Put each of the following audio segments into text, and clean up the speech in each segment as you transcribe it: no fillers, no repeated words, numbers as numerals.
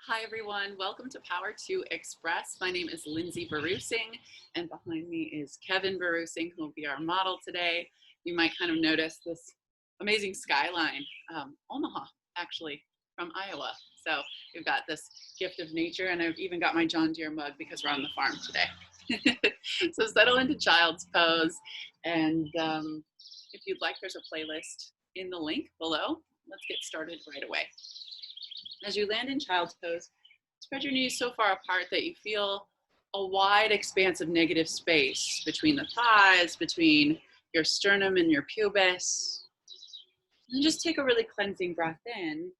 Hi everyone, welcome to Power to Express. My name is Linsey and behind me is Kevin Barusing, who will be our model today. You might kind of notice this amazing skyline, Omaha actually, from Iowa. So we've got this gift of nature, and I've even got my John Deere mug because we're on the farm today. So settle into child's pose, and if you'd like, there's a playlist in the link below. Let's get started right away. As you land in child's pose, spread your knees so far apart that you feel a wide expanse of negative space between the thighs, between your sternum and your pubis. And just take a really cleansing breath in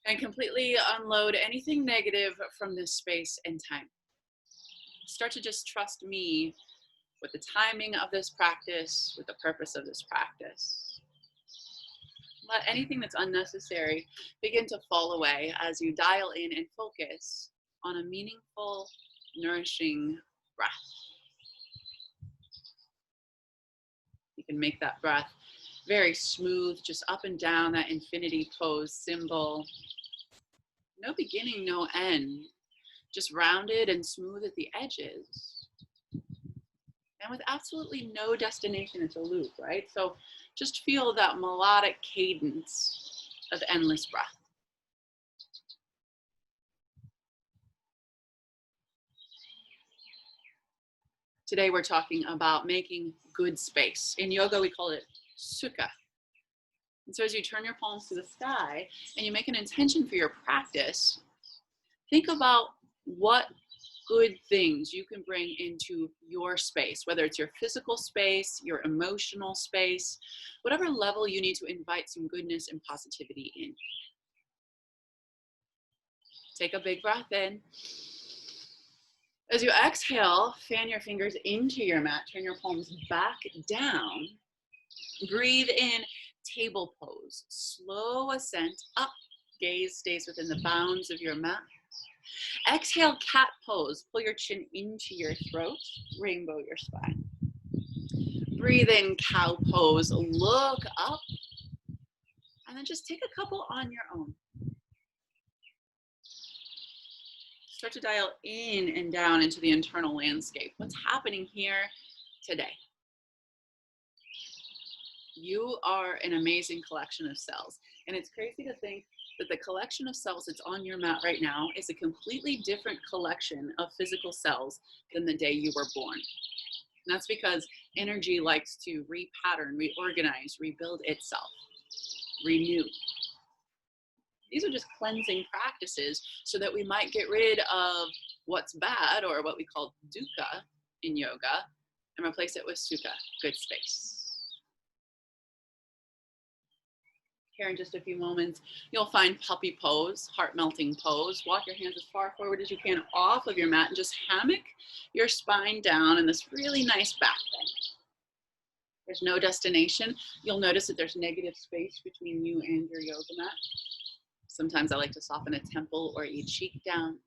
and completely unload anything negative from this space and time. Start to just trust me with the timing of this practice, with the purpose of this practice. Let anything that's unnecessary begin to fall away as you dial in and focus on a meaningful, nourishing breath. You can make that breath very smooth, just up and down that infinity pose symbol. No beginning, no end, just rounded and smooth at the edges. And with absolutely no destination, it's a loop, right? So just feel that melodic cadence of endless breath. Today we're talking about making good space. In yoga, we call it sukha. And so as you turn your palms to the sky and you make an intention for your practice, think about what good things you can bring into your space, whether it's your physical space, your emotional space, whatever level you need to invite some goodness and positivity in. Take a big breath in. As you exhale, fan your fingers into your mat, turn your palms back down. Breathe in, table pose. Slow ascent up, gaze stays within the bounds of your mat. Exhale, cat pose. Pull your chin into your throat, rainbow your spine. Breathe in, cow pose. Look up, and then just take a couple on your own. Start to dial in and down into the internal landscape. What's happening here today? You are an amazing collection of cells, and it's crazy to think that the collection of cells that's on your mat right now is a completely different collection of physical cells than the day you were born. And that's because energy likes to repattern, reorganize, rebuild itself, renew. These are just cleansing practices so that we might get rid of what's bad, or what we call dukkha in yoga, and replace it with sukha, good space. Here in just a few moments, you'll find puppy pose, heart-melting pose. Walk your hands as far forward as you can off of your mat and just hammock your spine down in this really nice back bend. There's no destination. You'll notice that there's negative space between you and your yoga mat. Sometimes I like to soften a temple or a cheek down.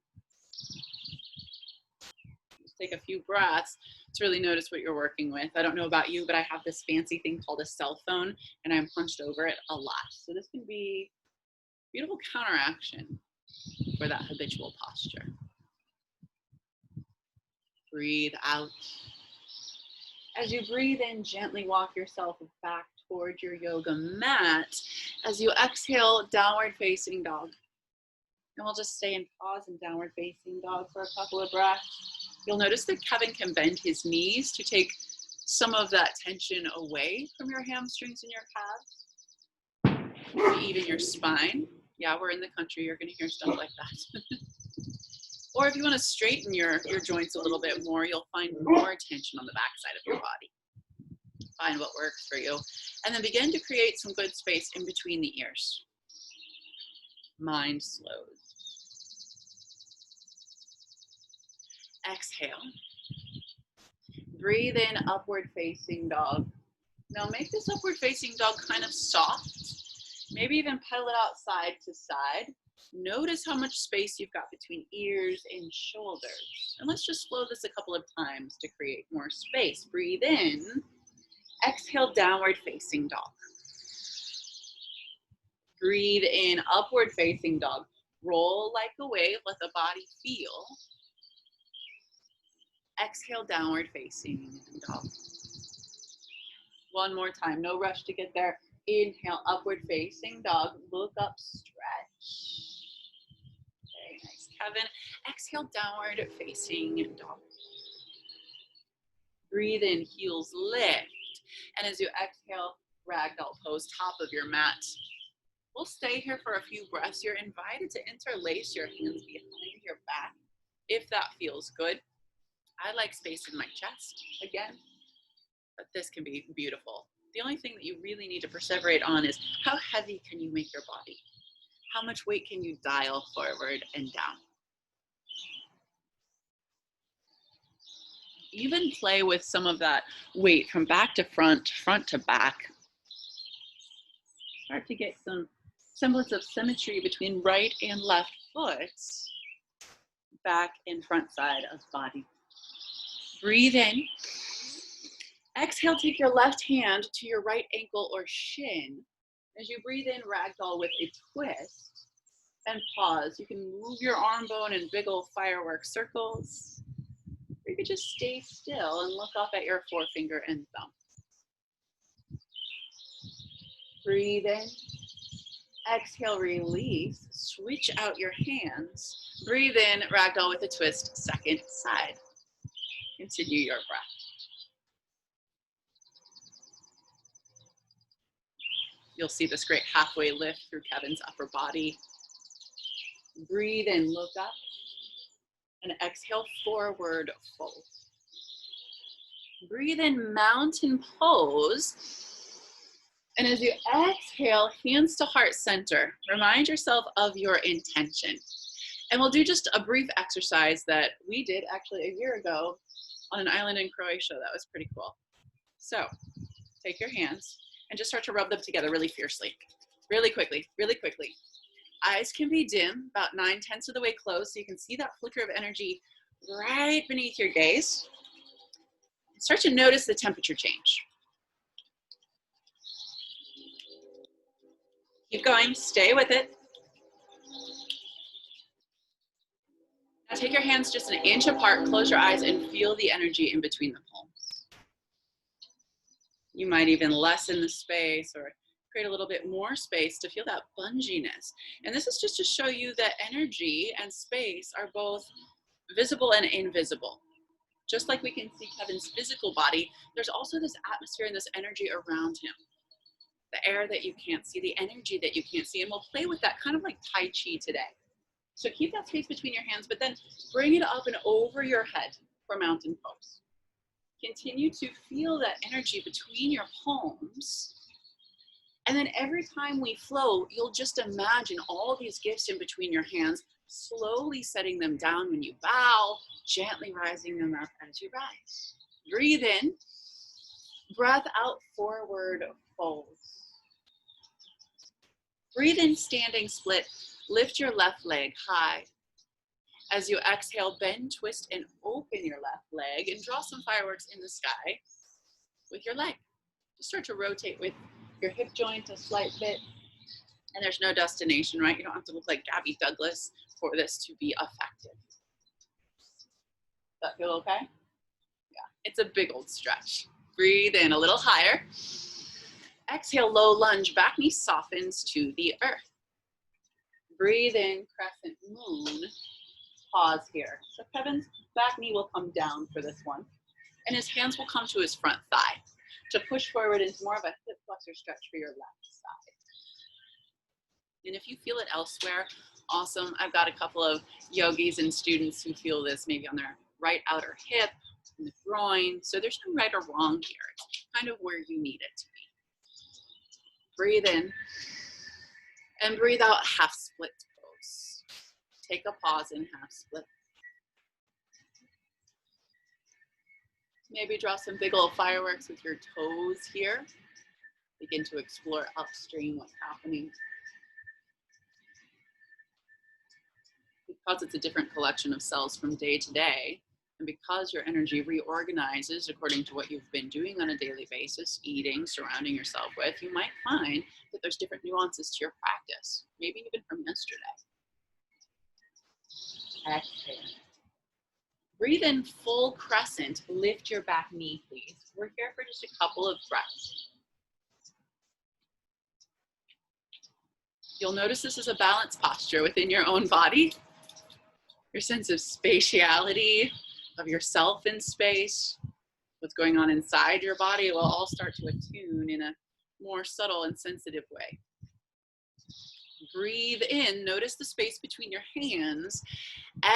Just take a few breaths to really notice what you're working with. I don't know about you, but I have this fancy thing called a cell phone, and I'm hunched over it a lot. So this can be beautiful counteraction for that habitual posture. Breathe out. As you breathe in, gently walk yourself back towards your yoga mat. As you exhale, downward facing dog. And we'll just stay in pause in downward facing dog for a couple of breaths. You'll notice that Kevin can bend his knees to take some of that tension away from your hamstrings and your calves, maybe even your spine. Yeah, we're in the country, you're gonna hear stuff like that. Or if you wanna straighten your joints a little bit more, you'll find more tension on the backside of your body. Find what works for you. And then begin to create some good space in between the ears. Mind slows. Exhale. Breathe in, upward facing dog. Now make this upward facing dog kind of soft. Maybe even pedal it out side to side. Notice how much space you've got between ears and shoulders. And let's just slow this a couple of times to create more space. Breathe in. Exhale, downward facing dog. Breathe in, upward facing dog. Roll like a wave, let the body feel. Exhale, downward facing dog. One more time, no rush to get there. Inhale, upward facing dog. Look up, stretch. Very nice, Kevin. Exhale, downward facing dog. Breathe in, heels lift. And as you exhale, ragdoll pose, top of your mat. We'll stay here for a few breaths. You're invited to interlace your hands behind your back if that feels good. I like space in my chest again, but this can be beautiful. The only thing that you really need to perseverate on is how heavy can you make your body? How much weight can you dial forward and down? Even play with some of that weight from back to front, front to back. Start to get some semblance of symmetry between right and left foot, back and front side of body. Breathe in. Exhale, take your left hand to your right ankle or shin. As you breathe in, ragdoll with a twist and pause. You can move your arm bone in big old firework circles. Or you could just stay still and look up at your forefinger and thumb. Breathe in. Exhale, release. Switch out your hands. Breathe in, ragdoll with a twist, second side. Continue your breath. You'll see this great halfway lift through Kevin's upper body. Breathe in, look up, and exhale, forward fold. Breathe in, mountain pose. And as you exhale, hands to heart center. Remind yourself of your intention. And we'll do just a brief exercise that we did actually a year ago on an island in Croatia. That was pretty cool. So take your hands and just start to rub them together really fiercely, really quickly, really quickly. Eyes can be dim, about 9/10 of the way closed, so you can see that flicker of energy right beneath your gaze. Start to notice the temperature change. Keep going, stay with it. Now take your hands just an inch apart, close your eyes, and feel the energy in between the palms. You might even lessen the space or create a little bit more space to feel that bunginess. And this is just to show you that energy and space are both visible and invisible. Just like we can see Kevin's physical body, there's also this atmosphere and this energy around him. The air that you can't see, the energy that you can't see, and we'll play with that kind of like Tai Chi today. So keep that space between your hands, but then bring it up and over your head for mountain pose. Continue to feel that energy between your palms. And then every time we flow, you'll just imagine all these gifts in between your hands, slowly setting them down when you bow, gently rising them up as you rise. Breathe in, breath out, forward fold. Breathe in, standing split. Lift your left leg high. As you exhale, bend, twist, and open your left leg and draw some fireworks in the sky with your leg. Just start to rotate with your hip joint a slight bit. And there's no destination, right? You don't have to look like Gabby Douglas for this to be effective. Does that feel okay? Yeah, it's a big old stretch. Breathe in a little higher. Exhale, low lunge, back knee softens to the earth. Breathe in, crescent moon. Pause here. So Kevin's back knee will come down for this one, and his hands will come to his front thigh to push forward into more of a hip flexor stretch for your left side. And if you feel it elsewhere, awesome. I've got a couple of yogis and students who feel this maybe on their right outer hip, in the groin. So there's no right or wrong here. It's kind of where you need it to be. Breathe in and breathe out, half split pose. Take a pause in half split. Maybe draw some big old fireworks with your toes here. Begin to explore upstream what's happening. Because it's a different collection of cells from day to day, and because your energy reorganizes according to what you've been doing on a daily basis, eating, surrounding yourself with, you might find that there's different nuances to your practice, maybe even from yesterday. Exhale. Breathe in full crescent. Lift your back knee, please. We're here for just a couple of breaths. You'll notice this is a balance posture within your own body. Your sense of spatiality, of yourself in space, what's going on inside your body will all start to attune in a more subtle and sensitive way. Breathe in, notice the space between your hands.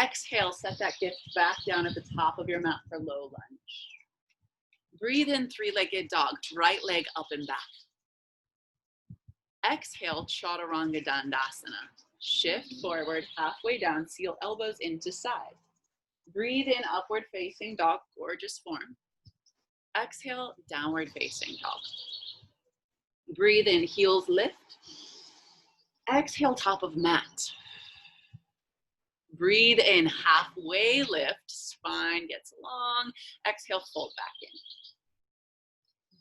Exhale, set that gift back down at the top of your mat for low lunge. Breathe in, three-legged dog, right leg up and back. Exhale, Chaturanga Dandasana. Shift forward, halfway down, seal elbows into side. Breathe in, upward facing dog, gorgeous form. Exhale, downward facing dog. Breathe in, heels lift. Exhale, top of mat. Breathe in, halfway lift, spine gets long. Exhale, fold back in.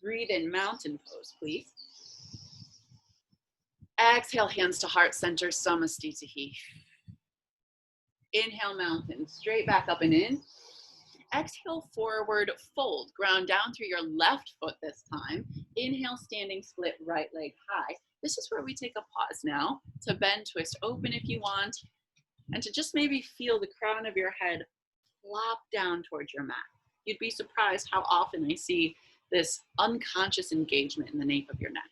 Breathe in, mountain pose, please. Exhale, hands to heart center, Samastitihi. Inhale, mountain, straight back up and in. Exhale, forward fold. Ground down through your left foot this time. Inhale, standing split, right leg high. This is where we take a pause now to bend, twist, open if you want, and to just maybe feel the crown of your head flop down towards your mat. You'd be surprised how often I see this unconscious engagement in the nape of your neck.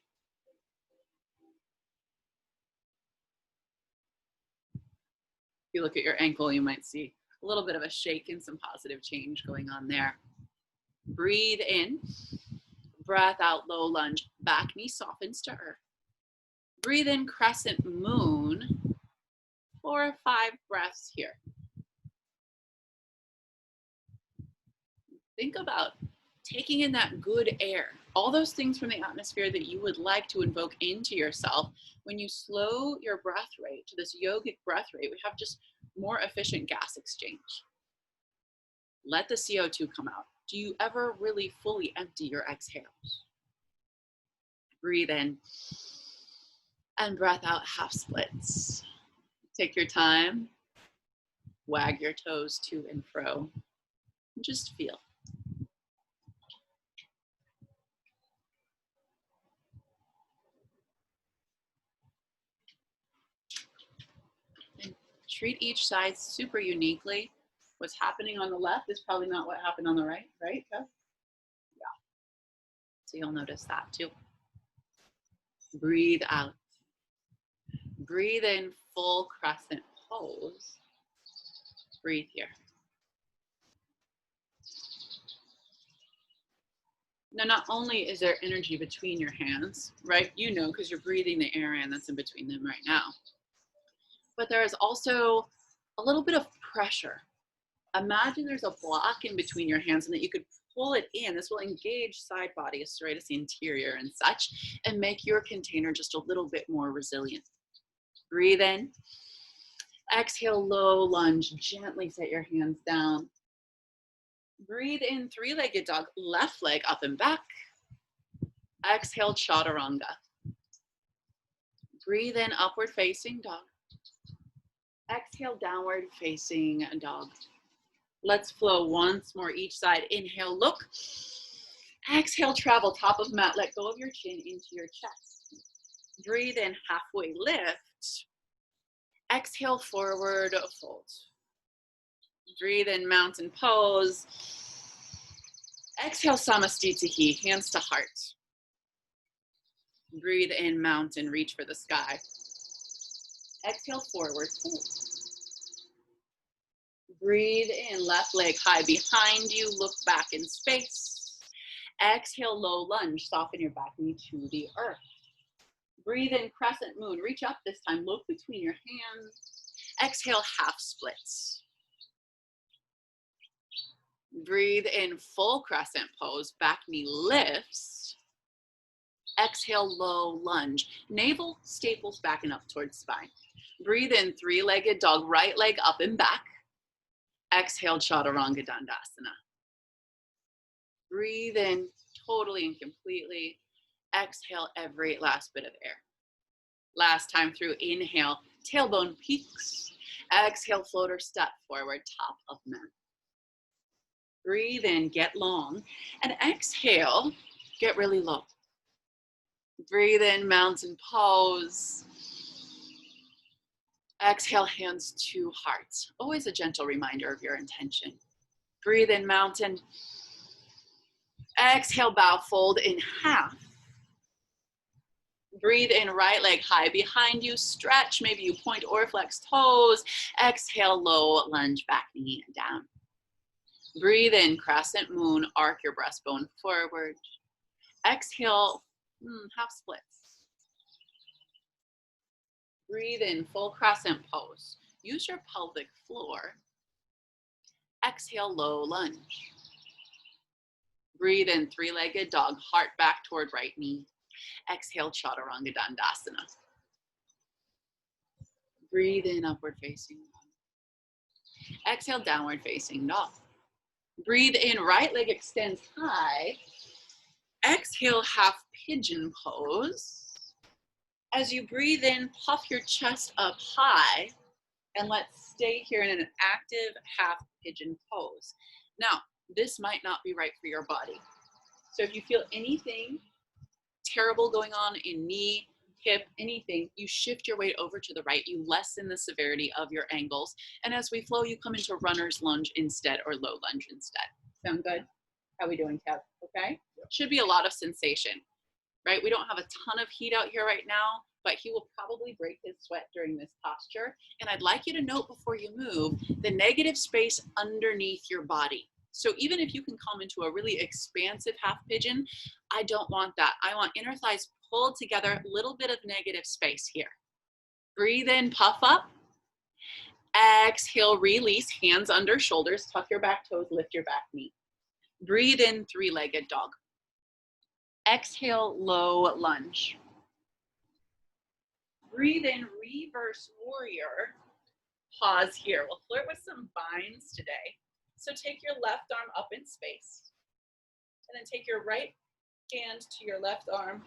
If you look at your ankle, you might see a little bit of a shake and some positive change going on there. Breathe in, breath out, low lunge, back knee softens to earth. Breathe in, crescent moon, 4 or 5 breaths here. Think about taking in that good air, all those things from the atmosphere that you would like to invoke into yourself. When you slow your breath rate to this yogic breath rate, we have just more efficient gas exchange. Let the CO2 come out. Do you ever really fully empty your exhales? Breathe in and breath out, half splits. Take your time, wag your toes to and fro, and just feel. And treat each side super uniquely. What's happening on the left is probably not what happened on the right, right, Kev? Yeah. So you'll notice that too. Breathe out. Breathe in, full crescent pose. Breathe here. Now, not only is there energy between your hands, right? You know, because you're breathing the air in that's in between them right now. But there is also a little bit of pressure. Imagine there's a block in between your hands and that you could pull it in. This will engage side body, serratus anterior and such, and make your container just a little bit more resilient. Breathe in. Exhale, low lunge. Gently set your hands down. Breathe in, three-legged dog, left leg up and back. Exhale, chaturanga. Breathe in, upward facing dog. Exhale, downward facing dog. Let's flow once more each side. Inhale, look. Exhale, travel, top of mat. Let go of your chin into your chest. Breathe in, halfway lift. Exhale, forward fold. Breathe in, mountain pose. Exhale, samastitihi, hands to heart. Breathe in, mountain, reach for the sky. Exhale, forward fold. Breathe in, left leg high behind you, look back in space. Exhale, low lunge, soften your back knee to the earth. Breathe in, crescent moon, reach up this time, look between your hands. Exhale, half splits. Breathe in, full crescent pose, back knee lifts. Exhale, low lunge. Navel staples back and up towards spine. Breathe in, three-legged dog, right leg up and back. Exhale, chaturanga dandasana. Breathe in totally and completely. Exhale every last bit of air. Last time through, inhale, tailbone peaks. Exhale, floater step forward, top of mat. Breathe in, get long. And exhale, get really low. Breathe in, mountain pose. Exhale, hands to heart. Always a gentle reminder of your intention. Breathe in, mountain. Exhale, bow, fold in half. Breathe in, right leg high behind you. Stretch, maybe you point or flex toes. Exhale, low lunge, back knee down. Breathe in, crescent moon, arc your breastbone forward. Exhale, half splits. Breathe in, full crescent pose. Use your pelvic floor. Exhale, low lunge. Breathe in, three-legged dog, heart back toward right knee. Exhale, chaturanga dandasana. Breathe in, upward facing dog. Exhale, downward facing dog. Breathe in, right leg extends high. Exhale, half pigeon pose. As you breathe in, puff your chest up high, and let's stay here in an active half pigeon pose. Now, this might not be right for your body. So if you feel anything terrible going on in knee, hip, anything, you shift your weight over to the right, you lessen the severity of your angles, and as we flow, you come into runner's lunge instead, or low lunge instead. Sound good? How are we doing, Kev? Okay? Should be a lot of sensation, right? We don't have a ton of heat out here right now, but he will probably break his sweat during this posture. And I'd like you to note before you move the negative space underneath your body. So even if you can come into a really expansive half pigeon, I don't want that. I want inner thighs pulled together, a little bit of negative space here. Breathe in, puff up. Exhale, release, hands under shoulders, tuck your back toes, lift your back knee. Breathe in, three-legged dog. Exhale, low lunge. Breathe in, reverse warrior. Pause here. We'll flirt with some binds today. So take your left arm up in space. And then take your right hand to your left arm.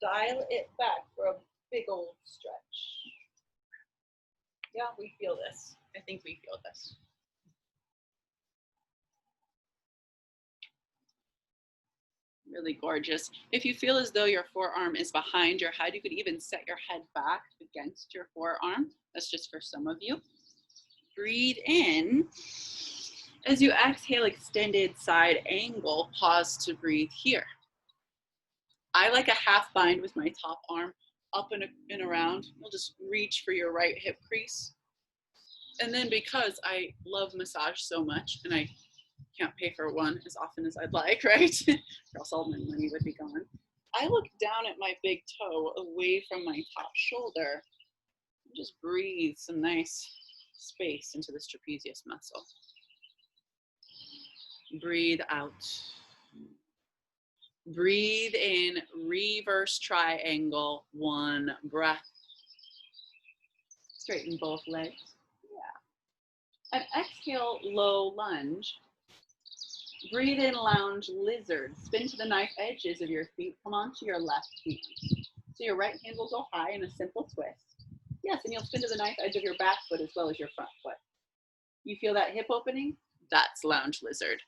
Dial it back for a big old stretch. Yeah, we feel this. I think we feel this. Really gorgeous. If you feel as though your forearm is behind your head, you could even set your head back against your forearm. That's just for some of you. Breathe in. As you exhale, extended side angle, pause to breathe here. I like a half bind with my top arm up and around. You'll just reach for your right hip crease. And then because I love massage so much, and I can't pay for one as often as I'd like, right? Or else all my money would be gone. I look down at my big toe away from my top shoulder. And just breathe some nice space into this trapezius muscle. Breathe out. Breathe in, reverse triangle, one breath. Straighten both legs. Yeah. And exhale, low lunge. Breathe in, lounge lizard. Spin to the knife edges of your feet. Come onto your left hand. So your right hand will go high in a simple twist. Yes, and you'll spin to the knife edge of your back foot as well as your front foot. You feel that hip opening? That's lounge lizard.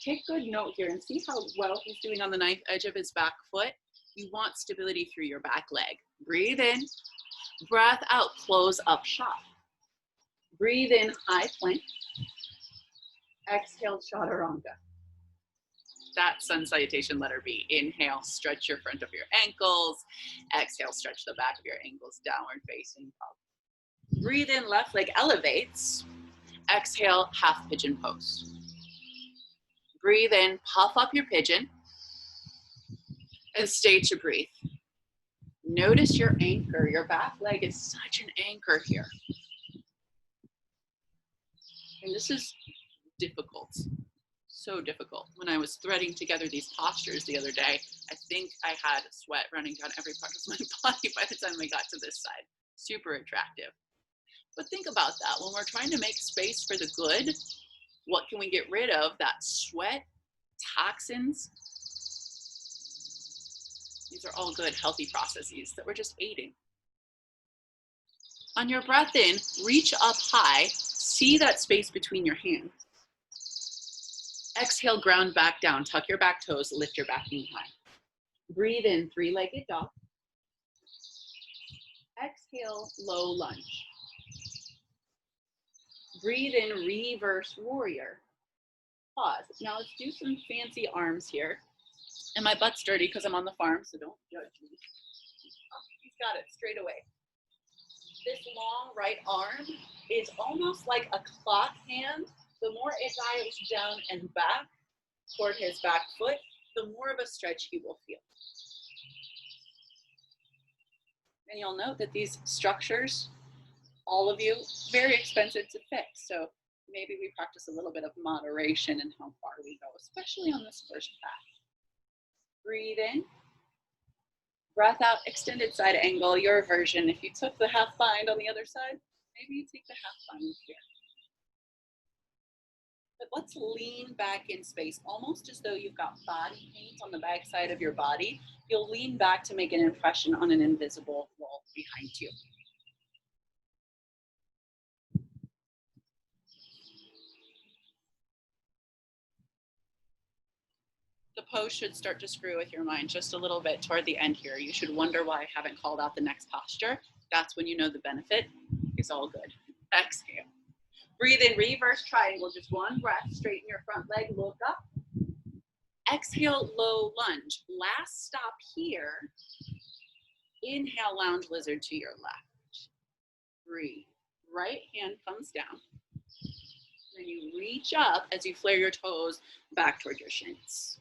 Take good note here and see how well he's doing on the knife edge of his back foot. You want stability through your back leg. Breathe in, breath out, close up shop. Breathe in, high plank. Exhale, chaturanga. That sun salutation, letter B. Inhale, stretch your front of your ankles. Exhale, stretch the back of your ankles, downward facing dog. Breathe in, left leg elevates. Exhale, half pigeon pose. Breathe in, puff up your pigeon, and stay to breathe. Notice your anchor. Your back leg is such an anchor here. And this is difficult. So difficult. When I was threading together these postures the other day, I think I had sweat running down every part of my body by the time I got to this side. Super attractive. But think about that. When we're trying to make space for the good, what can we get rid of? That sweat, toxins. These are all good, healthy processes that we're just aiding. On your breath in, reach up high. See that space between your hands. Exhale, ground back down. Tuck your back toes, lift your back knee high. Breathe in, three-legged dog. Exhale, low lunge. Breathe in, reverse warrior. Pause. Now let's do some fancy arms here. And my butt's dirty because I'm on the farm, so don't judge me. Oh, he's got it straight away. This long right arm is almost like a clock hand. The more it dives down and back toward his back foot, the more of a stretch he will feel. And you'll note that these structures, all of you, very expensive to fix. So maybe we practice a little bit of moderation in how far we go, especially on this first pass. Breathe in. Breath out, extended side angle, your version. If you took the half bind on the other side, maybe you take the half bind here. But let's lean back in space, almost as though you've got body paint on the back side of your body. You'll lean back to make an impression on an invisible wall behind you. The pose should start to screw with your mind just a little bit toward the end here. You should wonder why I haven't called out the next posture. That's when you know the benefit is all good. Exhale. Breathe in, reverse triangle, just one breath. Straighten your front leg, look up. Exhale, low lunge. Last stop here. Inhale, lounge lizard to your left. Breathe. Right hand comes down. Then you reach up as you flare your toes back toward your shins.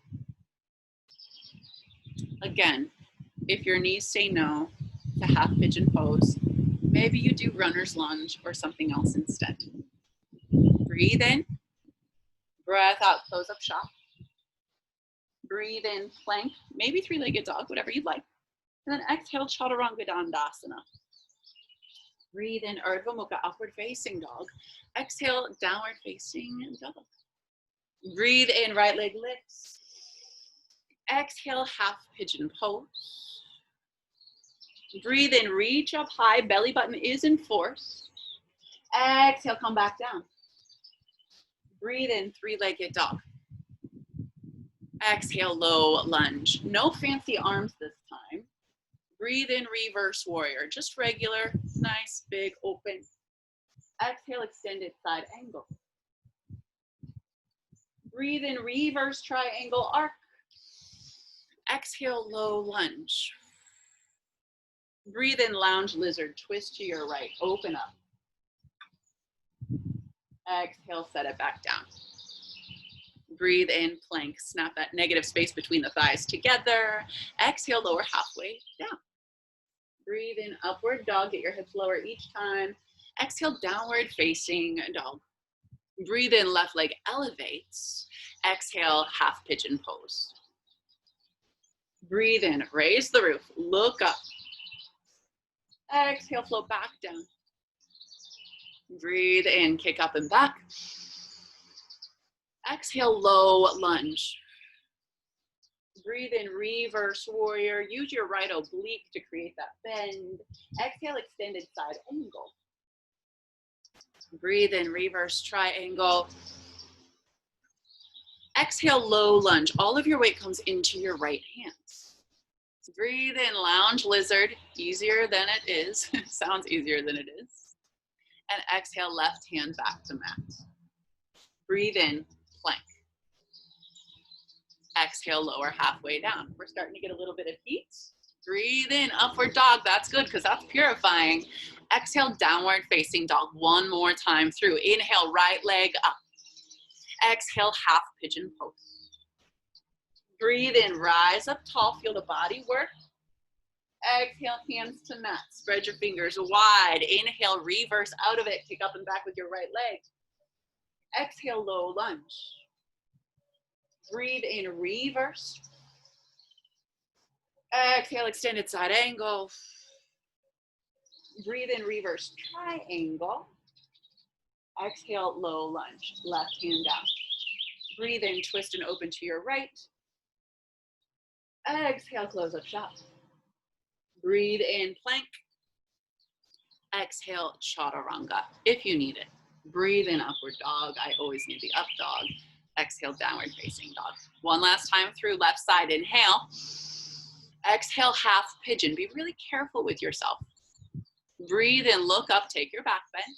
Again, if your knees say no to half pigeon pose, maybe you do runner's lunge or something else instead. Breathe in, breath out, close up shop. Breathe in, plank, maybe three-legged dog, whatever you'd like. And then exhale, chaturanga dandasana. Breathe in, urdhva mukha, upward facing dog. Exhale, downward facing dog. Breathe in, right leg lifts. Exhale, half pigeon pose. Breathe in, reach up high, belly button is in force. Exhale, come back down. Breathe in, three-legged dog. Exhale, low lunge. No fancy arms this time. Breathe in, reverse warrior. Just regular, nice, big, open. Exhale, extended side angle. Breathe in, reverse triangle arc. Exhale, low lunge. Breathe in, lounge lizard. Twist to your right. Open up. Exhale, set it back down. Breathe in, plank. Snap that negative space between the thighs together. Exhale, lower halfway down. Breathe in, upward dog. Get your hips lower each time. Exhale, downward facing dog. Breathe in, left leg elevates. Exhale, half pigeon pose. Breathe in, raise the roof, look up. Exhale, float back down. Breathe in, kick up and back. Exhale, low lunge. Breathe in, reverse warrior. Use your right oblique to create that bend. Exhale, extended side angle. Breathe in, reverse triangle. Exhale, low lunge. All of your weight comes into your right hands. Breathe in, lounge lizard. Easier than it is. Sounds easier than it is. And exhale, left hand back to mat. Breathe in, plank. Exhale, lower halfway down. We're starting to get a little bit of heat. Breathe in, upward dog. That's good because that's purifying. Exhale, downward facing dog. One more time through. Inhale, right leg up. Exhale, half pigeon pose. Breathe in, rise up tall. Feel the body work. Exhale, hands to mat. Spread your fingers wide. Inhale, reverse out of it. Kick up and back with your right leg. Exhale, low lunge. Breathe in, reverse. Exhale, extended side angle. Breathe in, reverse triangle. Exhale, low lunge. Left hand down. Breathe in, twist and open to your right. Exhale, close up shop. Breathe in, plank. Exhale, chaturanga, if you need it. Breathe in, upward dog. I always need the up dog. Exhale, downward facing dog. One last time through, left side, inhale. Exhale, half pigeon. Be really careful with yourself. Breathe in, look up, take your back bend.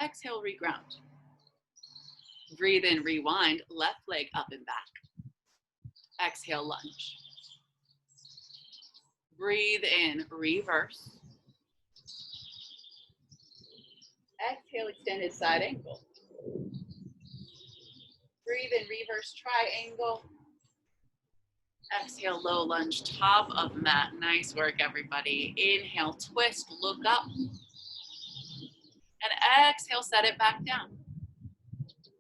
Exhale, reground. Breathe in, rewind, left leg up and back. Exhale, lunge. Breathe in, reverse. Exhale, extended side angle. Breathe in, reverse triangle. Exhale, low lunge, top of mat. Nice work, everybody. Inhale, twist, look up. And exhale, set it back down.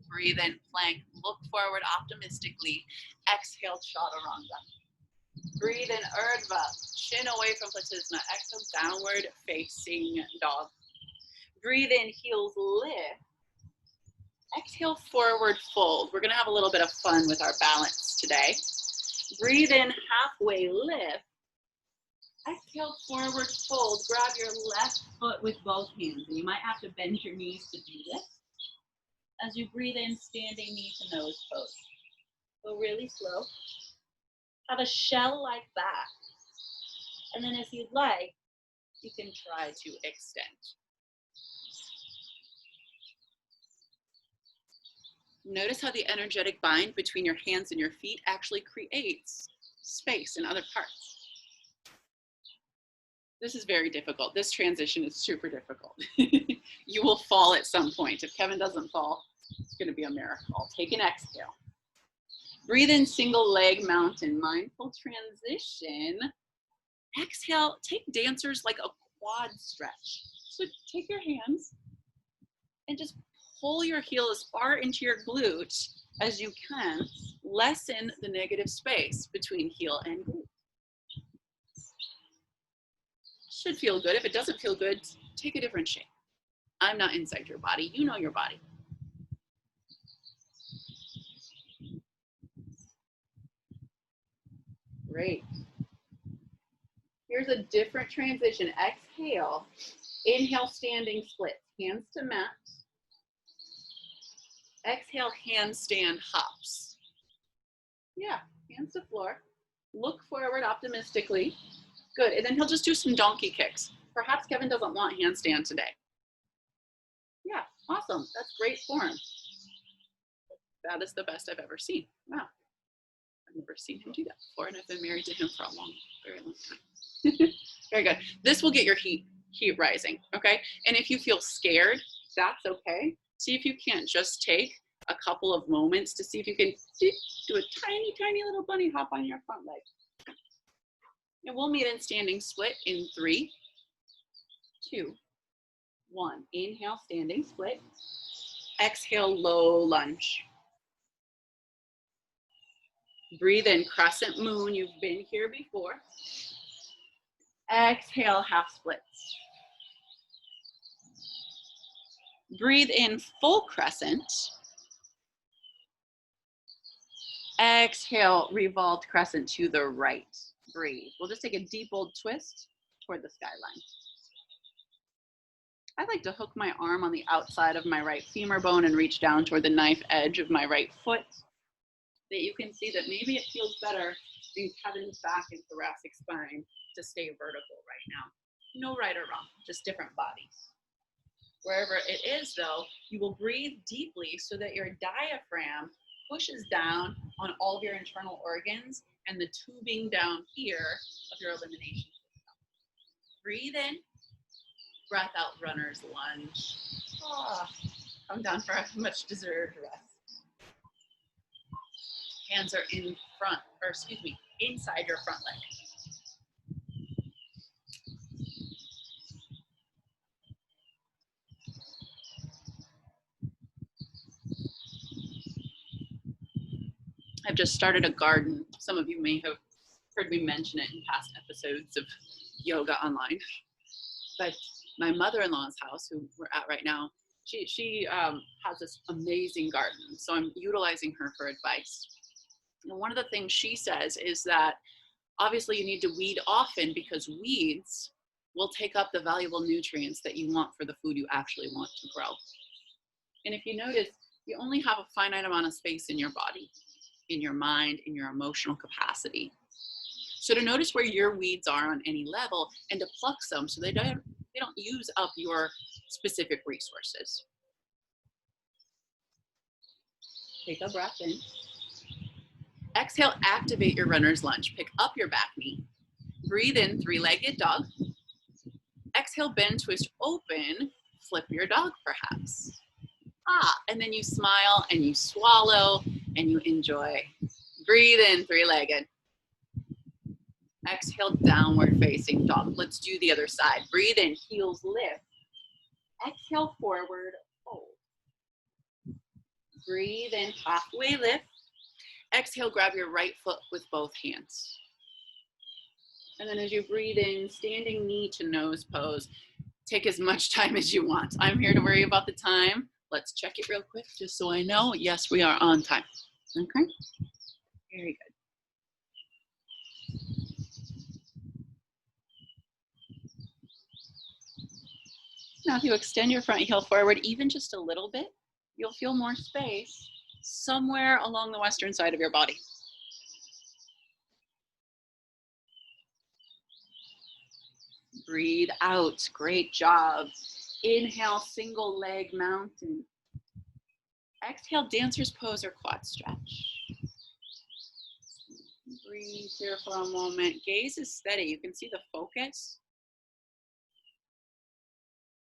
Breathe in, plank, look forward optimistically. Exhale, chaturanga. Breathe in, urdhva, chin away from pratisna. Exhale, downward facing dog. Breathe in, heels lift. Exhale, forward fold. We're gonna have a little bit of fun with our balance today. Breathe in, halfway lift. Exhale, forward fold. Grab your left foot with both hands. And you might have to bend your knees to do this. As you breathe in, standing knee to nose pose. Go really slow. Have a shell-like back. And then if you'd like, you can try to extend. Notice how the energetic bind between your hands and your feet actually creates space in other parts. This is very difficult. This transition is super difficult. You will fall at some point. If Kevin doesn't fall, it's going to be a miracle. Take an exhale. Breathe in, single leg mountain. Mindful transition. Exhale, take dancers like a quad stretch. So take your hands and just pull your heel as far into your glute as you can. Lessen the negative space between heel and glute. Should feel good. If it doesn't feel good, take a different shape. I'm not inside your body. You know your body. Great. Here's a different transition. Exhale. Inhale, standing split. Hands to mat. Exhale, handstand hops. Yeah, hands to floor. Look forward optimistically. Good, and then he'll just do some donkey kicks. Perhaps Kevin doesn't want handstand today. Yeah, awesome, that's great form. That is the best I've ever seen. Wow, I've never seen him do that before, and I've been married to him for a very long time. Very good. This will get your heat rising, okay? And if you feel scared, that's okay. See if you can't just take a couple of moments to see if you can do a tiny, tiny little bunny hop on your front leg. And we'll meet in standing split in 3, 2, 1. Inhale, standing split. Exhale, low lunge. Breathe in, crescent moon. You've been here before. Exhale, half splits. Breathe in, full crescent. Exhale, revolved crescent to the right. Breathe. We'll just take a deep old twist toward the skyline. I like to hook my arm on the outside of my right femur bone and reach down toward the knife edge of my right foot. That you can see that maybe it feels better in Kevin's back and thoracic spine to stay vertical right now. No right or wrong, just different bodies. Wherever it is though, you will breathe deeply so that your diaphragm pushes down on all of your internal organs and the tubing down here of your elimination system. Breathe in, breath out, runner's lunge. Come down for a much deserved rest. Hands are in front, or excuse me, inside your front leg. I've just started a garden. Some of you may have heard me mention it in past episodes of Yoga Online. But my mother-in-law's house, who we're at right now, she has this amazing garden. So I'm utilizing her for advice. And one of the things she says is that obviously you need to weed often because weeds will take up the valuable nutrients that you want for the food you actually want to grow. And if you notice, you only have a finite amount of space in your body, in your mind, in your emotional capacity. So to notice where your weeds are on any level and to pluck some so they don't use up your specific resources. Take a breath in. Exhale, activate your runner's lunge. Pick up your back knee. Breathe in, three-legged dog. Exhale, bend, twist, open. Flip your dog, perhaps. And then you smile and you swallow and you enjoy. Breathe in, three-legged. Exhale, downward facing dog. Let's do the other side. Breathe in, heels lift. Exhale, forward fold. Breathe in, halfway lift. Exhale, grab your right foot with both hands. And then as you breathe in, standing knee to nose pose. Take as much time as you want. I'm here to worry about the time. Let's check it real quick just so I know. Yes, we are on time. Okay, very good. Now if you extend your front heel forward even just a little bit, you'll feel more space somewhere along the western side of your body. Breathe out, great job. Inhale, single leg mountain. Exhale, dancer's pose or quad stretch. Breathe here for a moment. Gaze is steady. You can see the focus.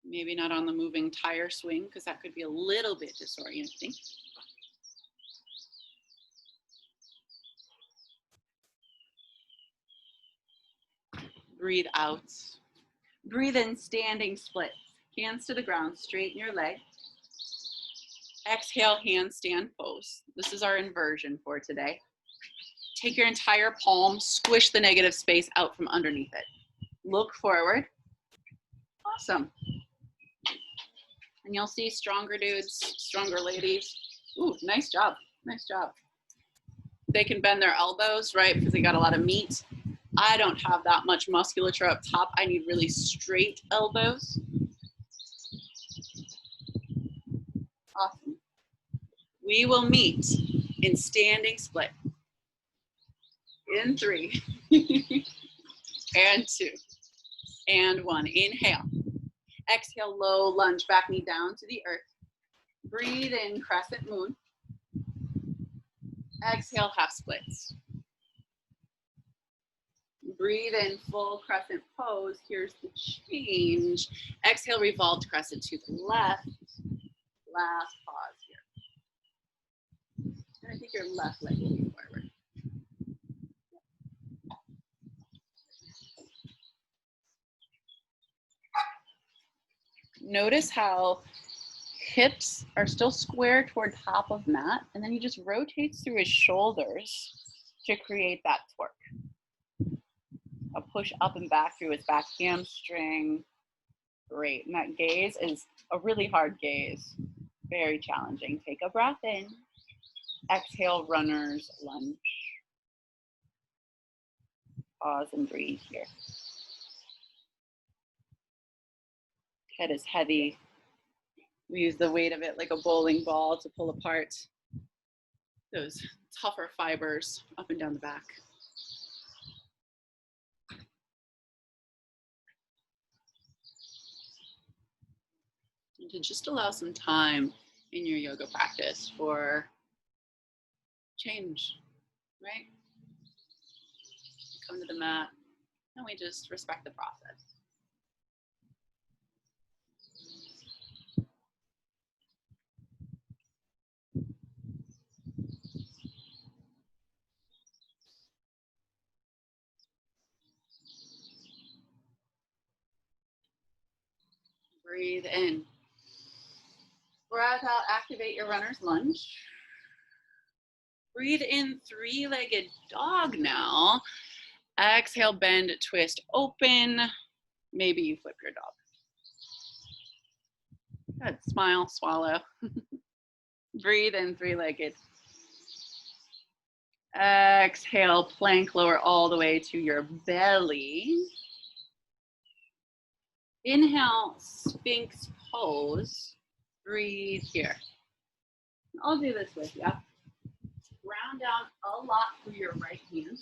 Maybe not on the moving tire swing because that could be a little bit disorienting. Breathe out. Breathe in, standing splits. Hands to the ground, straighten your leg. Exhale, handstand pose. This is our inversion for today. Take your entire palm, squish the negative space out from underneath it. Look forward. Awesome. And you'll see stronger dudes, stronger ladies. Ooh, nice job, nice job. They can bend their elbows, right, because they got a lot of meat. I don't have that much musculature up top. I need really straight elbows. Awesome. We will meet in standing split. In 3, and 2, and 1. Inhale. Exhale, low lunge, back knee down to the earth. Breathe in, crescent moon. Exhale, half splits. Breathe in, full crescent pose. Here's the change. Exhale, revolved crescent to the left. Last pause here. And I think your left leg will be forward. Notice how hips are still square toward top of mat, and then he just rotates through his shoulders to create that torque. A push up and back through his back hamstring. Great, and that gaze is a really hard gaze. Very challenging. Take a breath in. Exhale, runner's lunge. Pause and breathe here. Head is heavy. We use the weight of it like a bowling ball to pull apart those tougher fibers up and down the back. And to just allow some time in your yoga practice for change, right? Come to the mat and we just respect the process. Breathe in. Breath out, activate your runner's lunge. Breathe in, three-legged dog now. Exhale, bend, twist, open. Maybe you flip your dog. Good, smile, swallow. Breathe in, three-legged. Exhale, plank lower all the way to your belly. Inhale, Sphinx pose. Breathe here. I'll do this with you. Ground down a lot through your right hand.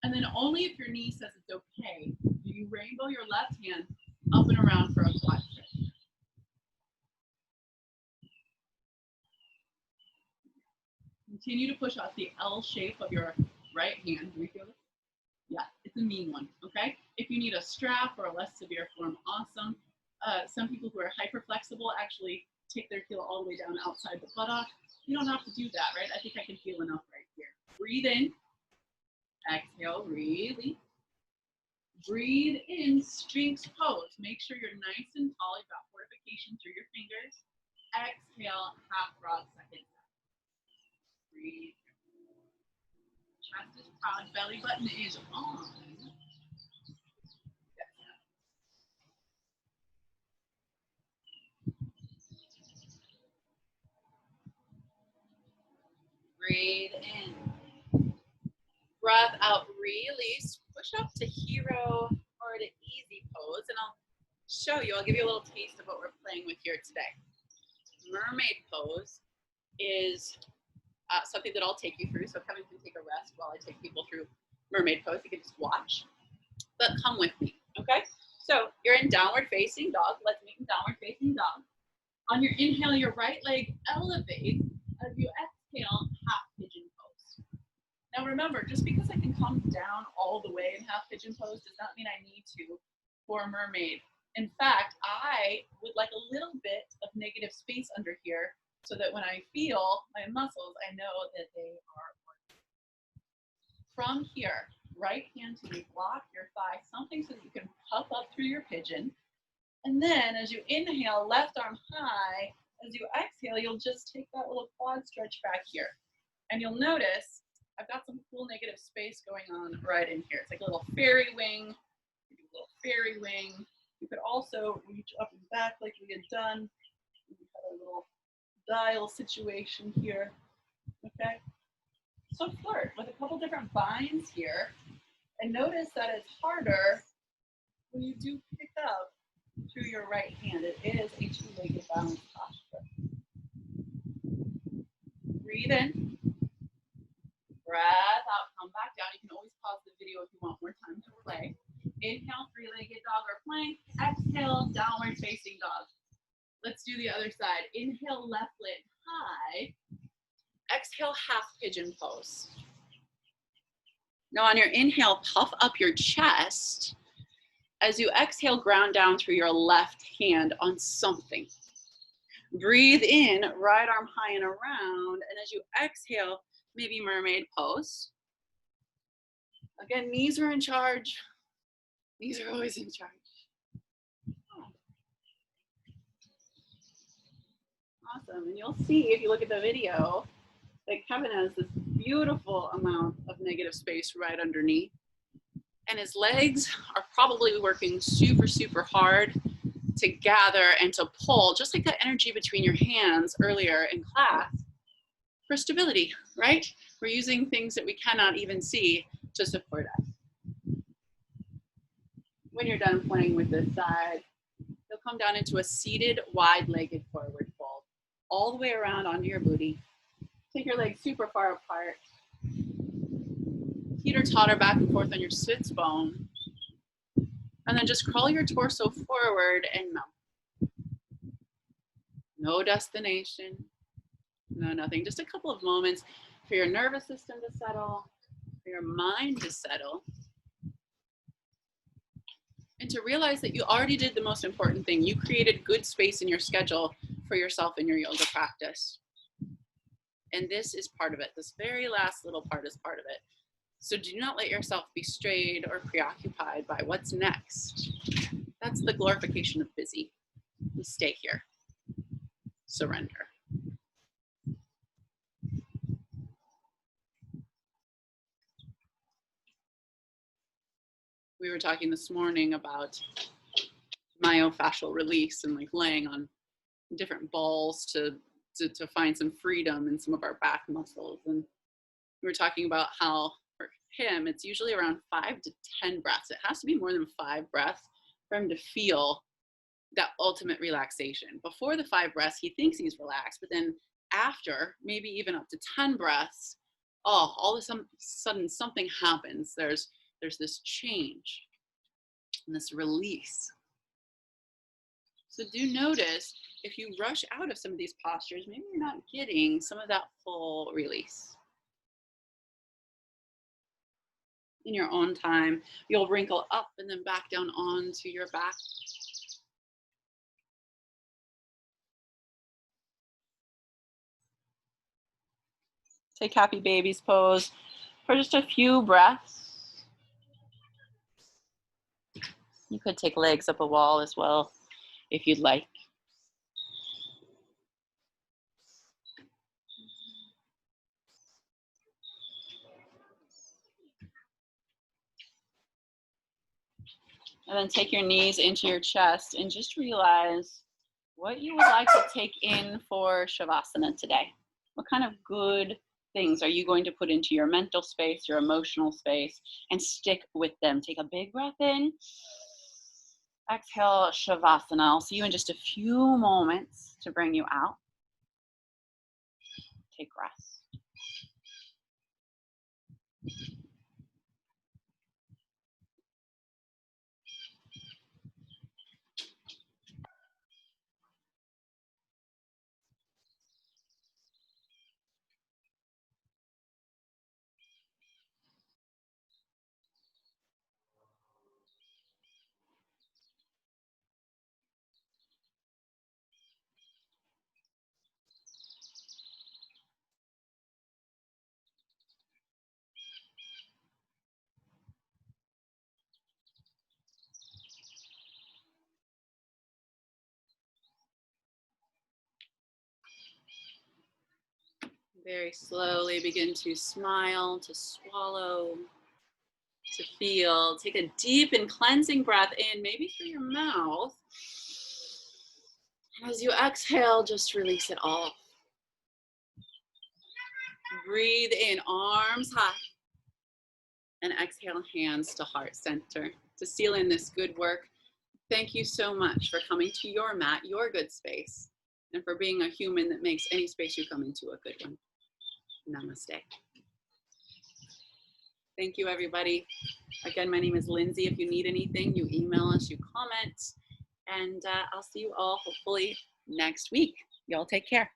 And then only if your knee says it's okay, do you rainbow your left hand up and around for a quad stretch. Continue to push out the L shape of your right hand. Do you feel this? Yeah, it's a mean one, okay? If you need a strap or a less severe form, awesome. Some people who are hyper flexible actually take their heel all the way down outside the buttock. You don't have to do that, right? I think I can feel enough right here. Breathe in. Exhale, release. Breathe in, Sphinx pose. Make sure you're nice and tall. You've got fortification through your fingers. Exhale, half frog, second step. Breathe. Chest is proud, belly button is on. Breathe in. Breath out, release. Push up to hero or to easy pose. And I'll show you, I'll give you a little taste of what we're playing with here today. Mermaid pose is something that I'll take you through. So Kevin can take a rest while I take people through mermaid pose. You can just watch, but come with me, okay? So you're in downward facing dog. Let's meet in downward facing dog. On your inhale, your right leg elevates. As you exhale, half pigeon pose. Now remember, just because I can come down all the way in half pigeon pose does not mean I need to for a mermaid. In fact, I would like a little bit of negative space under here so that when I feel my muscles, I know that they are working. From here, right hand to block your thigh, something so that you can puff up through your pigeon. And then as you inhale, left arm high. As you exhale, you'll just take that little quad stretch back here. And you'll notice I've got some cool negative space going on right in here. It's like a little fairy wing. A little fairy wing. You could also reach up and back like we had done. We had a little dial situation here. Okay. So flirt with a couple different binds here. And notice that it's harder when you do pick up through your right hand. It is a two-legged balance posture. Breathe in. Breath out. Come back down. You can always pause the video if you want more time to play. Inhale, three-legged dog or plank. Exhale, downward facing dog. Let's do the other side. Inhale, left leg high. Exhale, half pigeon pose. Now on your inhale, puff up your chest. As you exhale, ground down through your left hand on something. Breathe in, right arm high and around. And as you exhale, maybe mermaid pose. Again, knees are in charge. Knees are always in charge. Awesome. And you'll see if you look at the video that Kevin has this beautiful amount of negative space right underneath. And his legs are probably working super, super hard to gather and to pull, just like that energy between your hands earlier in class, for stability, right? We're using things that we cannot even see to support us. When you're done playing with this side, you'll come down into a seated, wide-legged forward fold, all the way around onto your booty. Take your legs super far apart. Teeter-totter back and forth on your sits bone. And then just crawl your torso forward and melt. No destination, no nothing. Just a couple of moments for your nervous system to settle, for your mind to settle, and to realize that you already did the most important thing. You created good space in your schedule for yourself in your yoga practice. And this is part of it. This very last little part is part of it. So do not let yourself be strayed or preoccupied by what's next. That's the glorification of busy. You stay here. Surrender. We were talking this morning about myofascial release and like laying on different balls to find some freedom in some of our back muscles. And we were talking about how for him, it's usually around 5 to 10 breaths. It has to be more than 5 breaths for him to feel that ultimate relaxation. Before the 5 breaths, he thinks he's relaxed, but then after, maybe even up to 10 breaths, oh, all of a sudden something happens. There's this change and this release. So do notice if you rush out of some of these postures, maybe you're not getting some of that full release. In your own time, you'll wrinkle up and then back down onto your back. Take happy baby's pose for just a few breaths. You could take legs up a wall as well if you'd like. And then take your knees into your chest and just realize what you would like to take in for Shavasana today. What kind of good things are you going to put into your mental space, your emotional space, and stick with them? Take a big breath in. Exhale, Shavasana. I'll see you in just a few moments to bring you out. Take rest. Very slowly begin to smile, to swallow, to feel. Take a deep and cleansing breath in, maybe through your mouth. And as you exhale, just release it all. Breathe in, arms high. And exhale, hands to heart center. To seal in this good work, thank you so much for coming to your mat, your good space, and for being a human that makes any space you come into a good one. Namaste. Thank you, everybody. Again, my name is Linsey. If you need anything, you email us, you comment, and I'll see you all hopefully next week. Y'all take care.